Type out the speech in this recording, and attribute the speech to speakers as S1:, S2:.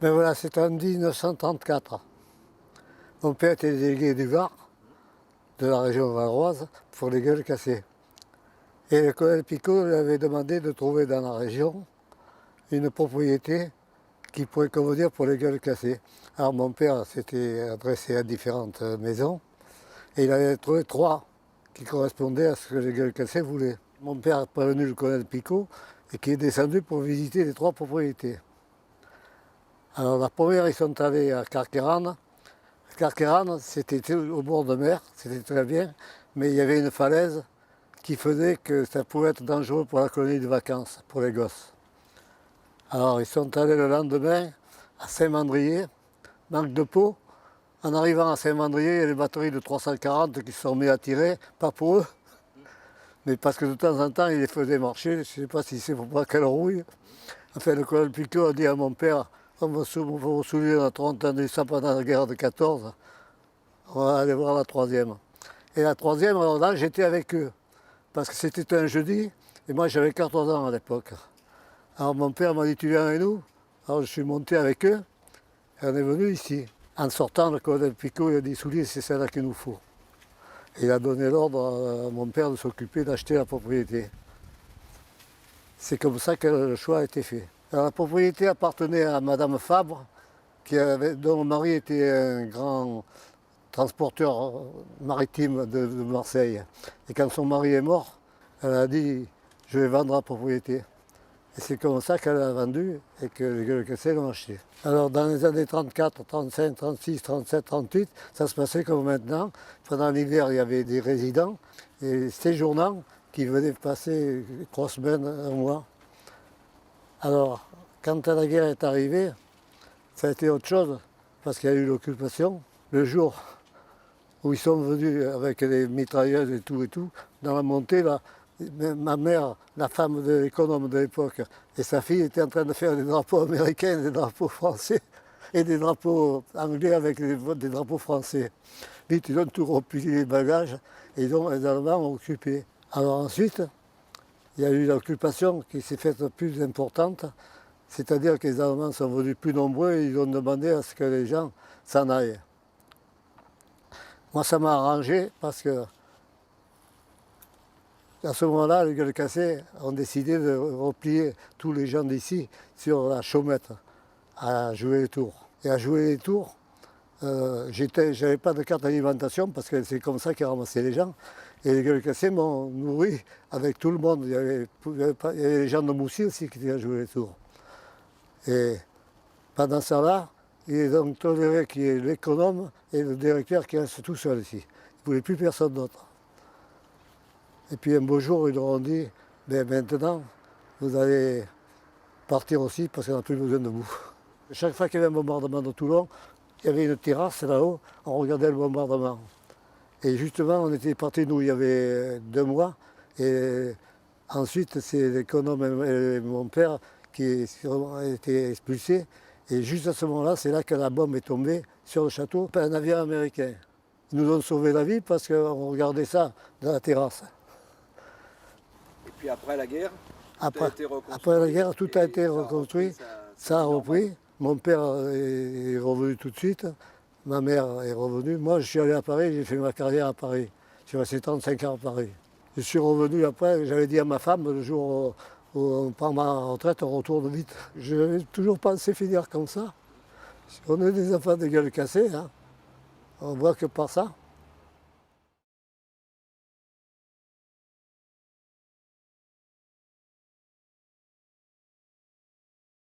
S1: Ben voilà, c'est en 1934. Mon père était délégué du Var, de la région varoise, pour les gueules cassées. Et le colonel Picot lui avait demandé de trouver dans la région une propriété qui pourrait convenir pour les gueules cassées. Alors mon père s'était adressé à différentes maisons et il avait trouvé 3 qui correspondaient à ce que les gueules cassées voulaient. Mon père a prévenu le colonel Picot et qui est descendu pour visiter les 3 propriétés. Alors la première, ils sont allés à Carqueiranne. Carqueiranne, c'était au bord de mer, c'était très bien, mais il y avait une falaise qui faisait que ça pouvait être dangereux pour la colonie de vacances, pour les gosses. Alors ils sont allés le lendemain à Saint-Mandrier, manque de peau. En arrivant à Saint-Mandrier, il y a les batteries de 340 qui se sont mis à tirer, pas pour eux, mais parce que de temps en temps, ils les faisaient marcher, je ne sais pas si c'est pour pas qu'elles rouillent. Enfin, le colonel Picot a dit à mon père, on va vous souvenir, on a entendu ça pendant la guerre de 14, on va aller voir la 3e. Et la 3e, alors là, j'étais avec eux, parce que c'était un jeudi, et moi j'avais 14 ans à l'époque. Alors mon père m'a dit, tu viens avec nous? Alors je suis monté avec eux, et on est venu ici. En sortant, le colonel Picot il a dit, souliers, c'est celle-là qu'il nous faut. Et il a donné l'ordre à mon père de s'occuper d'acheter la propriété. C'est comme ça que le choix a été fait. Alors, la propriété appartenait à Madame Fabre, dont le mari était un grand transporteur maritime de Marseille. Et quand son mari est mort, elle a dit, je vais vendre la propriété. Et c'est comme ça qu'elle a vendu et que les gueules cassées l'ont acheté. Alors dans les années 34, 35, 36, 37, 38, ça se passait comme maintenant. Pendant l'hiver, il y avait des résidents et séjournants qui venaient passer 3 semaines, 1 mois. Alors, quand la guerre est arrivée, ça a été autre chose, parce qu'il y a eu l'occupation. Le jour où ils sont venus avec les mitrailleuses et tout, dans la montée, là, ma mère, la femme de l'économe de l'époque, et sa fille étaient en train de faire des drapeaux américains, des drapeaux français, et des drapeaux anglais avec des drapeaux français. Vite, ils ont tout replié les bagages, et donc les Allemands ont occupé. Alors ensuite, il y a eu l'occupation qui s'est faite plus importante, c'est-à-dire que les Allemands sont venus plus nombreux et ils ont demandé à ce que les gens s'en aillent. Moi, ça m'a arrangé parce que à ce moment-là, les gueules cassées ont décidé de replier tous les gens d'ici sur la Chaumette à jouer les tours. Et à jouer les tours, j'avais pas de carte d'alimentation parce que c'est comme ça qu'ils ramassaient les gens. Et les gueules cassées m'ont nourri avec tout le monde. Il y avait les gens de Moussy aussi qui étaient à jouer les tours. Et pendant ça là, il est donc toléré qu'il y ait l'économe et le directeur qui restent tout seuls ici. Ils ne voulaient plus personne d'autre. Et puis un beau jour, ils leur ont dit, ben maintenant, vous allez partir aussi parce qu'on n'a plus besoin de vous. Chaque fois qu'il y avait un bombardement de Toulon, il y avait une terrasse là-haut, on regardait le bombardement. Et justement, on était partis, nous, il y avait 2 mois. Et ensuite, c'est l'économe et mon père qui ont été expulsés. Et juste à ce moment-là, c'est là que la bombe est tombée sur le château, un navire américain. Ils nous ont sauvé la vie parce qu'on regardait ça de la terrasse.
S2: Et puis après la guerre,
S1: Après la guerre, tout a été reconstruit, ça a repris. Mon père est revenu tout de suite, ma mère est revenue. Moi, je suis allé à Paris, j'ai fait ma carrière à Paris. J'ai resté 35 ans à Paris. Je suis revenu après, j'avais dit à ma femme, le jour où on prend ma retraite, on retourne vite. Je n'avais toujours pensé finir comme ça. On est des enfants de gueule cassée, hein. On voit que par ça.